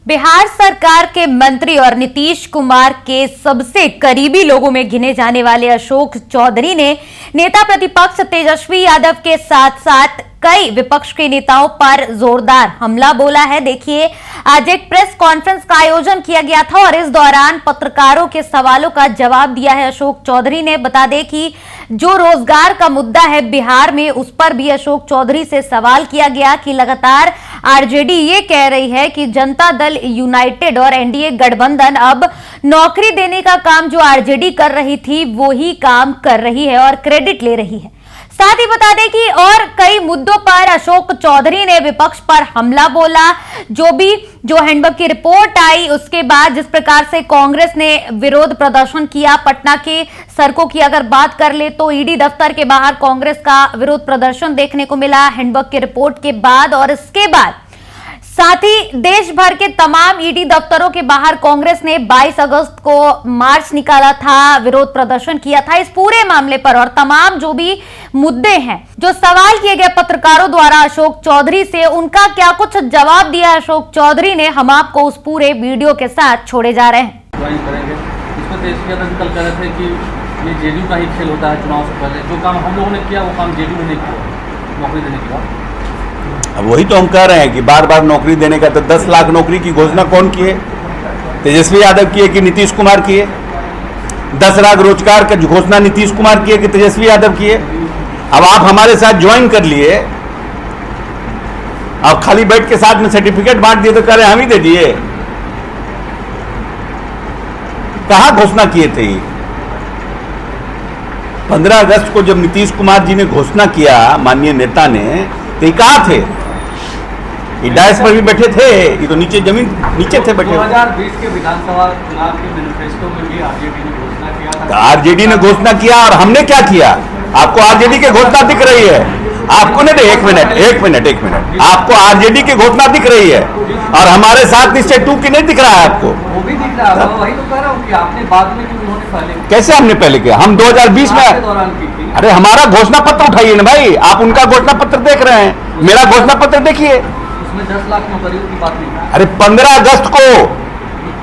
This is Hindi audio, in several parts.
बिहार सरकार के मंत्री और नीतीश कुमार के सबसे करीबी लोगों में गिने जाने वाले अशोक चौधरी ने नेता प्रतिपक्ष तेजस्वी यादव के साथ साथ कई विपक्ष के नेताओं पर जोरदार हमला बोला है। देखिए, आज एक प्रेस कॉन्फ्रेंस का आयोजन किया गया था और इस दौरान पत्रकारों के सवालों का जवाब दिया है अशोक चौधरी ने। बता दें कि जो रोजगार का मुद्दा है बिहार में, उस पर भी अशोक चौधरी से सवाल किया गया कि लगातार आरजेडी ये कह रही है कि जनता दल यूनाइटेड और एनडीए गठबंधन अब नौकरी देने का काम जो आरजेडी कर रही थी वो ही काम कर रही है और क्रेडिट ले रही है। साथ ही बता दें कि और कई मुद्दों पर अशोक चौधरी ने विपक्ष पर हमला बोला। जो हैंडबुक की रिपोर्ट आई उसके बाद जिस प्रकार से कांग्रेस ने विरोध प्रदर्शन किया, पटना के सड़कों की अगर बात कर ले तो ईडी दफ्तर के बाहर कांग्रेस का विरोध प्रदर्शन देखने को मिला हैंडबुक की रिपोर्ट के बाद। और इसके बाद साथ ही देश भर के तमाम ईडी दफ्तरों के बाहर कांग्रेस ने 22 अगस्त को मार्च निकाला था, विरोध प्रदर्शन किया था इस पूरे मामले पर। और तमाम जो भी मुद्दे हैं, जो सवाल किए गए पत्रकारों द्वारा अशोक चौधरी से, उनका क्या कुछ जवाब दिया अशोक चौधरी ने, हम आपको उस पूरे वीडियो के साथ छोड़े जा रहे हैं। इसमें तेजस्वी यादव कल कह रहे थे कि ये जेडीयू का ही खेल होता है चुनाव से पहले, जो काम हम लोगों ने किया वो काम जेडीयू ने किया नौकरी देने के बाद। अब वही तो हम कह रहे हैं कि बार बार नौकरी देने का, तो 10 लाख नौकरी की घोषणा कौन किए? तेजस्वी यादव किए कि नीतीश कुमार किए? 10 लाख रोजगार का घोषणा नीतीश कुमार किए कि तेजस्वी यादव किए? अब आप हमारे साथ ज्वाइन कर लिए, अब खाली बैठ के साथ में सर्टिफिकेट बांट दिए तो कह रहे हम ही दे दिए। कहां घोषणा किए थे? 15 अगस्त को जब नीतीश कुमार जी ने घोषणा किया, माननीय नेता ने, तो ये कहां थे? ये डायस पर भी बैठे थे, ये तो नीचे जमीन नीचे थे बैठे। 2020 के विधानसभा चुनाव के मैनिफेस्टो में भी आरजेडी ने घोषणा किया था। आरजेडी ने घोषणा किया और हमने क्या किया? आपको आरजेडी की घोषणा दिख रही है? आपको नहीं, एक मिनट, आपको आरजेडी की घोषणा दिख रही है और हमारे साथ निश्चय 2 की नहीं दिख रहा है आपको? वो भी दिख रहा है, वही तो कह रहा हूँ कि आपने बाद में, क्योंकि उन्होंने पहले। कैसे हमने पहले किया? हम 2020 में दौरान की थी। अरे हमारा घोषणा पत्र उठाइए ना भाई, आप उनका घोषणा पत्र देख रहे हैं, मेरा घोषणा पत्र देखिए। उसमें 10 लाख नौकरियों की बात नहीं। अरे 15 अगस्त को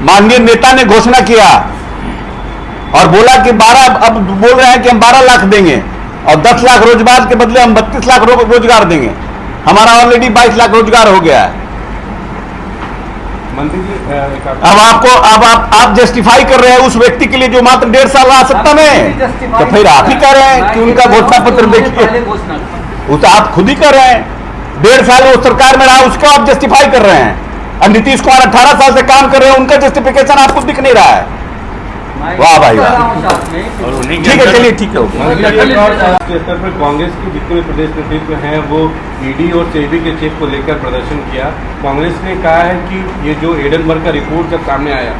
माननीय नेता ने घोषणा किया और बोला कि 12, अब बोल रहे हैं कि हम 12 लाख देंगे और 10 लाख रोजगार के बदले हम 32 लाख रोजगार देंगे। हमारा ऑलरेडी 22 लाख रोजगार हो गया है। मंत्री जी, अब आप जस्टिफाई कर रहे हैं उस व्यक्ति के लिए जो मात्र 1.5 साल रहा सत्ता में, तो फिर आप ही कह रहे हैं कि उनका घोषणा पत्र देखिए। वो तो आप खुद ही कर रहे हैं, 1.5 साल वो सरकार में रहा, उसको आप जस्टिफाई कर रहे हैं। और नीतीश कुमार 18 साल से काम कर रहे हैं, उनका जस्टिफिकेशन आपको दिख नहीं रहा है। वाह भाई वाह, ठीक है, चलिए ठीक है। राष्ट्रीय स्तर पर कांग्रेस के जितने भी प्रदेश नेतृत्व हैं वो ईडी और सेबी के चेक को लेकर प्रदर्शन किया। कांग्रेस ने कहा है कि ये जो एडनबर्ग का रिपोर्ट जब सामने आया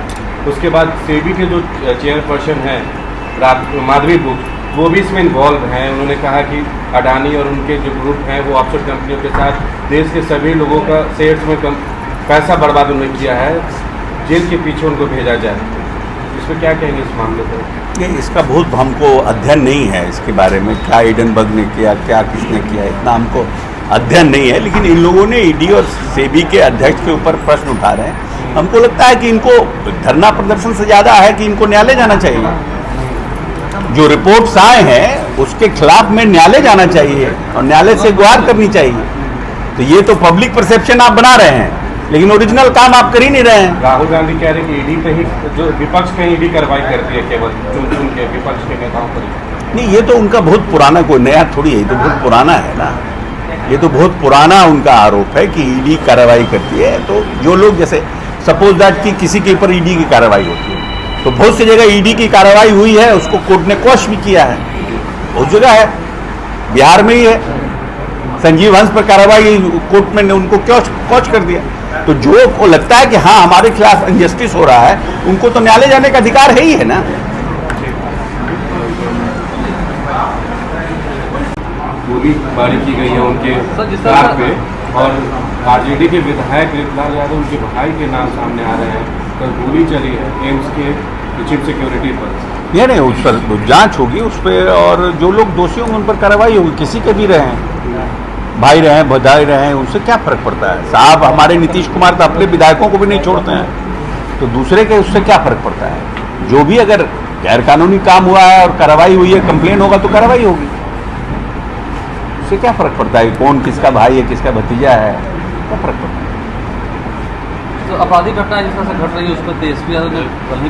उसके बाद सेबी के जो चेयरपर्सन हैं माधवी बुच, वो भी इसमें इन्वॉल्व हैं। उन्होंने कहा कि अडानी और उनके जो ग्रुप हैं वो ऑफशोर कंपनियों के साथ देश के सभी लोगों का शेयर्स में पैसा बर्बाद उन्होंने किया है, जेल के पीछे उनको भेजा जाए। इसमें क्या कहेंगे इस मामले पर? नहीं, इसका बहुत हमको अध्ययन नहीं है इसके बारे में, क्या एडनबर्ग ने किया, क्या किसने किया, इतना हमको अध्ययन नहीं है। लेकिन इन लोगों ने ईडी और सेबी के अध्यक्ष के ऊपर प्रश्न उठा रहे हैं। हमको लगता है कि इनको धरना प्रदर्शन से ज़्यादा है कि इनको न्यायालय जाना चाहिए। जो रिपोर्ट्स आए हैं उसके खिलाफ में न्यायालय जाना चाहिए और न्यायालय से गुहार करनी चाहिए। तो ये तो पब्लिक परसेप्शन आप बना रहे हैं, लेकिन ओरिजिनल काम आप कर ही नहीं रहे हैं। राहुल गांधी कह रहे हैं कि ईडी पे ही, जो विपक्ष पे ईडी कार्रवाई करती है, केवल चुन के विपक्ष के नेताओं पर। नहीं, ये तो उनका बहुत पुराना, कोई नया थोड़ी है, ये तो बहुत पुराना है ना। ये तो बहुत पुराना उनका आरोप है कि ईडी कार्रवाई करती है। तो जो लोग, जैसे सपोज दैट कि किसी के ऊपर ईडी की कार्रवाई होती है, तो बहुत सी जगह ईडी की कार्रवाई हुई है, उसको कोर्ट ने क्वश भी किया है। बहुत जगह है, बिहार में ही है, संजीव हंस पर कार्रवाई कोर्ट में ने उनको क्वश कर दिया। तो जो को लगता है कि हाँ हमारे खिलाफ इनजस्टिस हो रहा है, उनको तो न्यायालय जाने का अधिकार है ही है ना। गोलीबारी की गई है उनके कार पे और आरजेडी के विधायक ऋतुलाल यादव उनके भाई के नाम सामने आ रहे हैं। तो गोली चली है एम्स के चीफ सिक्योरिटी पर। ये नहीं, उस पर जांच होगी उस पर, और जो लोग दोषी होंगे उन पर कार्रवाई होगी, किसी के भी रहे हैं। भाई रहे बधाई रहे, उससे क्या फर्क पड़ता है साहब। हमारे नीतीश कुमार तो अपने विधायकों को भी नहीं छोड़ते हैं, तो दूसरे के उससे क्या फर्क पड़ता है। जो भी अगर गैर कानूनी काम हुआ है और कार्रवाई हुई है, कंप्लेन होगा तो कार्रवाई होगी, उससे क्या फर्क पड़ता है कौन किसका भाई है किसका भतीजा है, क्या फर्क पड़ता है। तो आपराधिक घटना जिस तरह से घट रही है उस पर तेजस्वी यादव ने कल ही